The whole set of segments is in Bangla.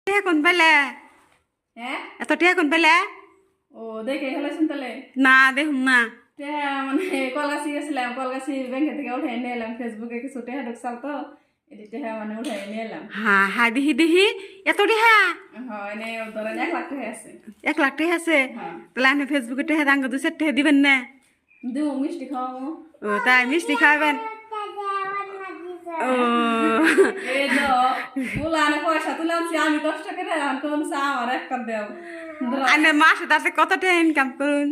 কোন পেলে হ্যাঁ এত টিয়া কোন পেলে ও দেখে হেলেছেন তাহলে না দেখুন না মানে কলগাছি গেছিলাম কলগাছি ব্যাংকে থেকে উঠে নিয়ে এলাম ফেসবুকে কিছু টেহা ঢুকছাল তো এটি টেহা মানে উঠে নিয়ে এলাম হ্যাঁ হ্যাঁ দেখি দেখি এত টিহা হ্যাঁ এনে ধরেন 1 লাখ টাকা আছে 1 লাখ টিহা আছে হ্যাঁ তাহলে আপনি ফেসবুকে টিহা দাঙ্গ 2-4 টিহা দিবেন না দেবো মিষ্টি খাওয়াবো ও তাই মিষ্টি খাওয়াবেন ও এই তো ফুলানে পয়সা তুলে আনছি আমি 10 টাকা রে আর কোন চা আমার 1 কাপ দাও আপনি মাসে তাতে কত টিহা ইনকাম করুন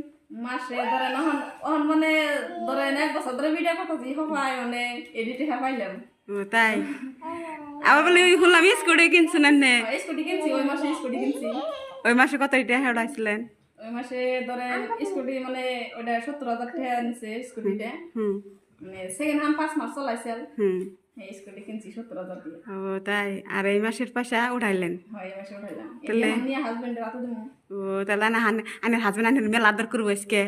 মাসে ধরেন এখন মানে ধরেন 1 বছর ধরে ভিডিও করতেছি হবাই মানে এডিটে পাইলাম ও তাই আবার বলে ওই শুনলাম স্কুটি কিনছেন আপনি স্কুটি কিনছি ওই মাসে স্কুটি কিনছি ওই মাসে কত টিহা উঠাইছিলেন ওই মাসে ধরেন স্কুটি মানে ওটা 70,000 টাকা নিছে স্কুটিটা হুম মানে সেকেন্ড হ্যান্ড 5 মাস চলাইছিল হুম এই স্কুটি কিনছি 70,000 দিয়ে ও তাই আর এই মাসের পয়সা উঠাইলেন হয় এই মাসে উঠাইলাম তাহলে? এই নিয়ে হাজবেন্ডের রাতে দেবো ও তাহলে না আনের হাজবেন্ড আনের মেলা আদর করবো আজকে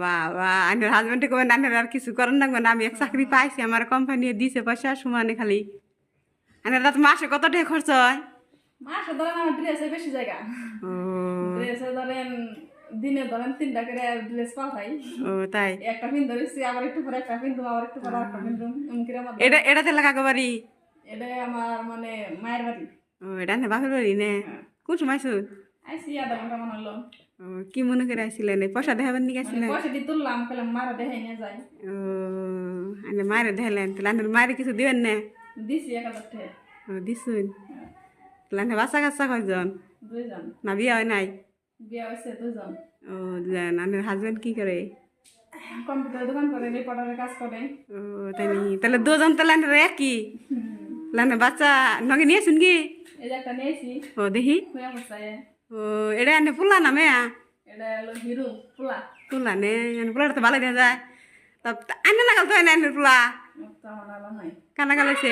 বাবা আনের হাজবেন্ডে কবেন আনের আর কিছু করেন না না আমি এক চাকরি পাইছি আমার কোম্পানি দিছে পয়সা সমানে খালি আনের রাত মাসে কত টাকা খরচ হয় মাসে ধরেন আমার ড্রেসে বেশি জায়গা ও ড্রেসে ধরেন দিনে ধরেন 3টা করে ড্রেস পাঠাই ও তাই একটা পিন ধরেছি আবার একটু পরে একটা পিন আবার একটু পরে একটা পিন এমন করে আমার এটা তেলা কাকে বাড়ি এটা আমার মানে মায়ের বাড়ি ও এটা না বাপের বাড়ি নে কোন সময় শুন আইসি আধা ঘন্টা মনে হলো ও কি মনে করে আসছিলেন এই পয়সা দেখাবেন নি গেছিলেন পয়সা দিয়ে তুললাম পেলাম মারা দেখাই নিয়ে যায় ও আনে মারে দেখালেন তাহলে আনের মারে কিছু দিবেন না দিছি 1,000 টাকা ও দিছুন তাহলে আনে বাচ্চা কাচ্চা কয়জন 2জন না বিয়ে হয় নাই বিয়ে হয়েছে 2জন ও জান আনের হাজবেন্ড কি করে কম্পিউটার দোকান করে রিপোর্টারের কাজ করে ও তাই নি তাহলে দুজন তাহলে আনের একই লানে বাচ্চা নগে নিয়েছুন কি এই যে একটা নিয়েছি ও দেখি হয়ে বসায় ও এটা আনে ফুলা না মেয়া এটা হলো হিরো ফুলা ফুলা নে ফুলাটা তো ভালো দেখা যায় তব আনে নাগাল তো আনের ফুলা তো আমার আলো নাই কানা গালাইছে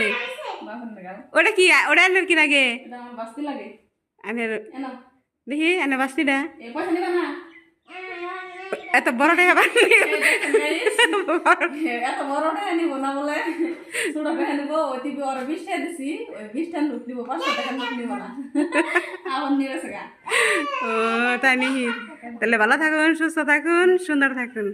বাপন নাগাল ওটা কি ওটা আনের কি লাগে এটা আমার বাস্তি লাগে আনের এনো দেখি আনে বাস্তিটা এই পয়সা নিবা না এত বড় টাকা বানি এত বড়টা নিব না বলে ছোট টাকা নিব ওই টিপে ওরা 20 টাকা দিছি ওই 20টা নোট নিব 500 টাকা নোট নিব না আমার নিয়েছে গা ও তাই নাকি তাহলে ভালো থাকুন সুস্থ থাকুন সুন্দর থাকুন